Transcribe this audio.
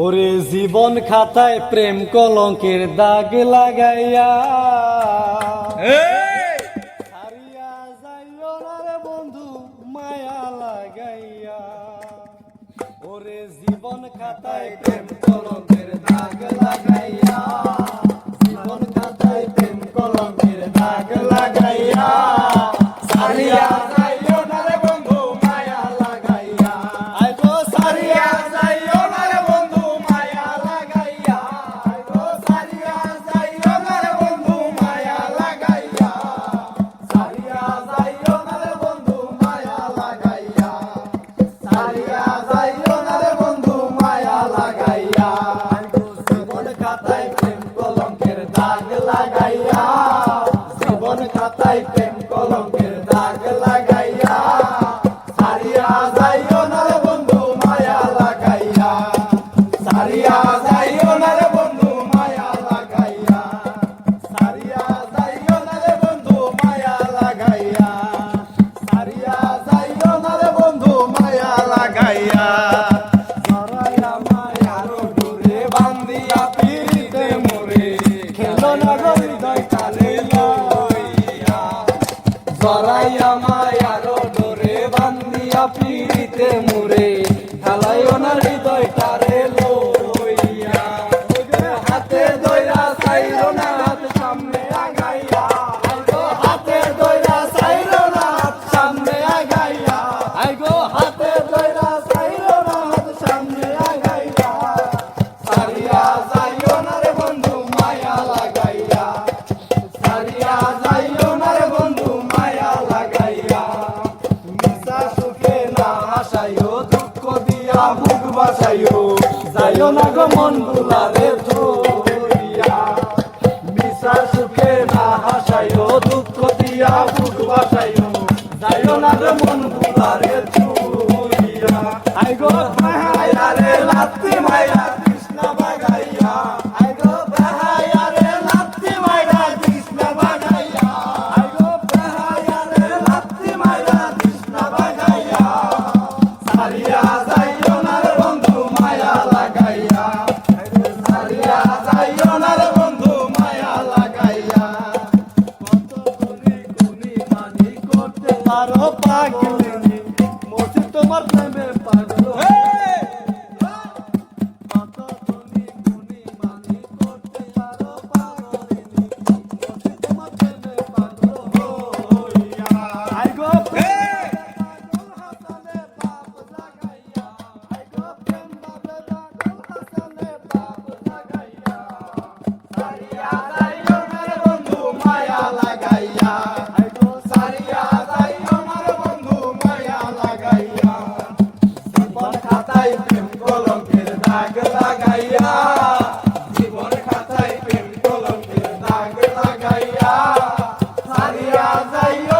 ওরে জীবন খাতায় প্রেম কলঙ্কের দাগ লাগাইয়া হারিয়া যাইও না রে বন্ধু মায়া লাগাইয়া। ওরে জীবন খাতায় প্রেম কলঙ্কের দাগ লাগাইয়া, জীবন খাতায় প্রেম কলঙ্কের দাগ লাগাইয়া হারিয়া যাইও না রে বন্ধু মায়া লাগাইয়া। আইগো সারিয়া যাইও না রে বন্ধু মায়া লাগাইয়া, আইগো সারিয়া যাইও না রে বন্ধু মায়া লাগাইয়া, সারিয়া যাইও না রে বন্ধু মায়া লাগাইয়া, সারিয়া যাইও না রে বন্ধু মায়া লাগাইয়া। জীবন খাতায় প্রেম কলঙ্কের দাগ লাগাইয়া, জীবন খাতায় প্রেম কলঙ্কের দাগ লাগাইয়া সারিয়া যাইও না রে বন্ধু মায়া লাগাইয়া, সারিয়া যাইও না রে বন্ধু মায়া লাগাইয়া, সারিয়া যাইও না রে বন্ধু মায়া লাগাইয়া, সারিয়া যাইও না রে বন্ধু মায়া লাগাইয়া। জরাইয়া মায়ার ডোরে বান্ধিয়া পিরিতে মোরে খেলো না গো হৃদয় কালে লইয়া। জরাইয়া মায়ার ডোরে বান্ধিয়া পিরিতে মোরে খেলাইও না হৃদয়টারে লইয়া। হাতে দইরা চাইরো না হাত সামনে আগাইয়া, আইগো হাতে দইরা চাইরো না হাত সামনে আগাইয়া, আইগো হাতে দইরা চাইরো না হাত সামনে আগাইয়া, সারিয়া যাইও না রে বন্ধু মায়া লাগাইয়া, সারিয়া যাইও না রে বন্ধু মায়া লাগাইয়া। মিশা সুখে না হাসাইও দুঃখ দিয়া বুক বাসাইও, যাইও না গো মন গুলারে ধরিয়া। মিশা সুখে না হাসাইও দুঃখ দিয়া বুক বাসাইও, যাইও না গো মন গুলারে ধরিয়া। আইগো মায়া রে লাত্তি মাইরা কৃষ্ণ বাগাইয়া, আইগো মায়া রে লাত্তি মাইরা কৃষ্ণ বাগাইয়া, আইগো মায়া রে লাত্তি মাইরা কৃষ্ণ বাগাইয়া, সারিয়া যাইও না রে বন্ধু মায়া লাগাইয়া, সারিয়া যাইও না রে বন্ধু মায়া লাগাইয়া। কত গুনি গুনি মানি করতে পারো পাগলিনী, মরছি তোমার প্রেমে পাগল হয়ে। কত গুনি গুনি মানি করতে পারো পাগলিনী, মরছি তোমার প্রেমে পাগল হইয়া। আইগো প্রেম পাগল হাসানে বাপ জাগাইয়া, আইগো প্রেম পাগল হাসানে বাপ জাগাইয়া, সারিয়া যাইও না রে বন্ধু মায়া লাগাইয়া, আইগো সারিয়া যাইও না রে বন্ধু মায়া লাগাইয়া। জীবন খাতায় প্রেম কলঙ্কের দাগ লাগাইয়া, জীবন খাতায় প্রেম কলঙ্কের দাগ লাগাইয়া, সারিয়া যাইও